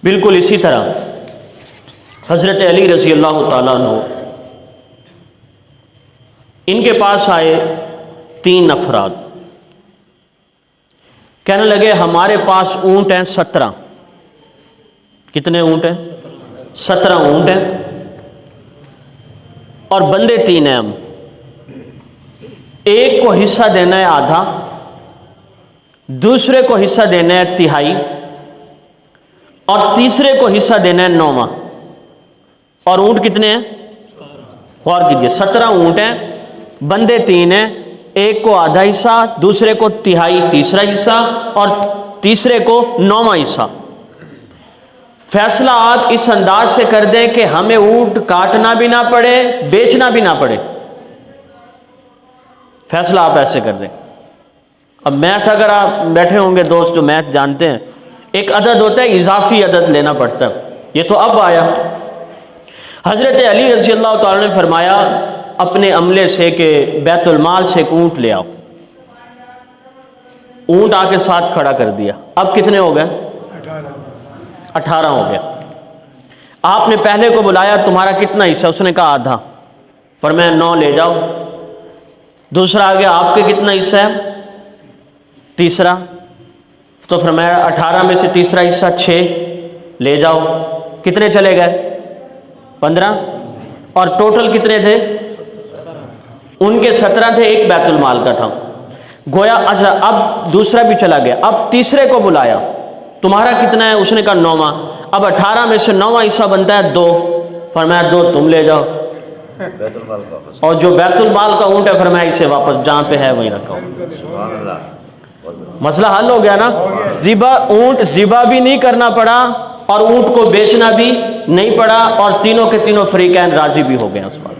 بالکل اسی طرح حضرت علی رضی اللہ تعالیٰ عنہ، ان کے پاس آئے 3 افراد، کہنے لگے ہمارے پاس اونٹ ہیں 17۔ کتنے اونٹ ہیں؟ 17 اونٹ ہیں، اور بندے 3 ہیں ہم، ایک کو حصہ دینا ہے آدھا، دوسرے کو حصہ دینا ہے تہائی، اور تیسرے کو حصہ دینا ہے 9واں۔ اور اونٹ کتنے ہیں؟ غور کیجئے، 17 اونٹ ہیں، بندے 3 ہیں، ایک کو آدھا حصہ، دوسرے کو تہائی تیسرا حصہ، اور تیسرے کو 9واں حصہ۔ فیصلہ آپ اس انداز سے کر دیں کہ ہمیں اونٹ کاٹنا بھی نہ پڑے، بیچنا بھی نہ پڑے، فیصلہ آپ ایسے کر دیں۔ اب میتھ اگر آپ بیٹھے ہوں گے دوست جو میتھ جانتے ہیں، ایک عدد ہوتا ہے اضافی عدد لینا پڑتا ہے، یہ تو اب آیا۔ حضرت علی رضی اللہ تعالیٰ نے فرمایا اپنے عملے سے کہ بیت المال سے ایک اونٹ لے آؤ۔ اونٹ آ کے ساتھ کھڑا کر دیا۔ اب کتنے ہو گئے؟ 18 ہو گیا۔ آپ نے پہلے کو بلایا، تمہارا کتنا حصہ؟ اس نے کہا آدھا۔ فرمایا 9 لے جاؤ۔ دوسرا آ گیا، آپ کے کتنا حصہ ہے؟ تیسرا۔ تو فرمایا 18 میں سے تیسرا حصہ 6 لے جاؤ۔ کتنے چلے گئے؟ 15۔ اور ٹوٹل کتنے تھے؟ ان کے 17 تھے، ایک بیت المال کا تھا۔ گویا اچھا اب دوسرا بھی چلا گیا، اب تیسرے کو بلایا، تمہارا کتنا ہے؟ اس نے کہا 9واں۔ اب 18 میں سے 9واں حصہ بنتا ہے 2۔ فرمایا 2 تم لے جاؤ، اور جو بیت المال کا اونٹ ہے فرمایا اسے واپس جہاں پہ ہے وہیں رکھو۔ مسئلہ حل ہو گیا نا؟ اونٹ ذبح بھی نہیں کرنا پڑا، اور اونٹ کو بیچنا بھی نہیں پڑا، اور تینوں کے تینوں فریقین راضی بھی ہو گئے اس بات۔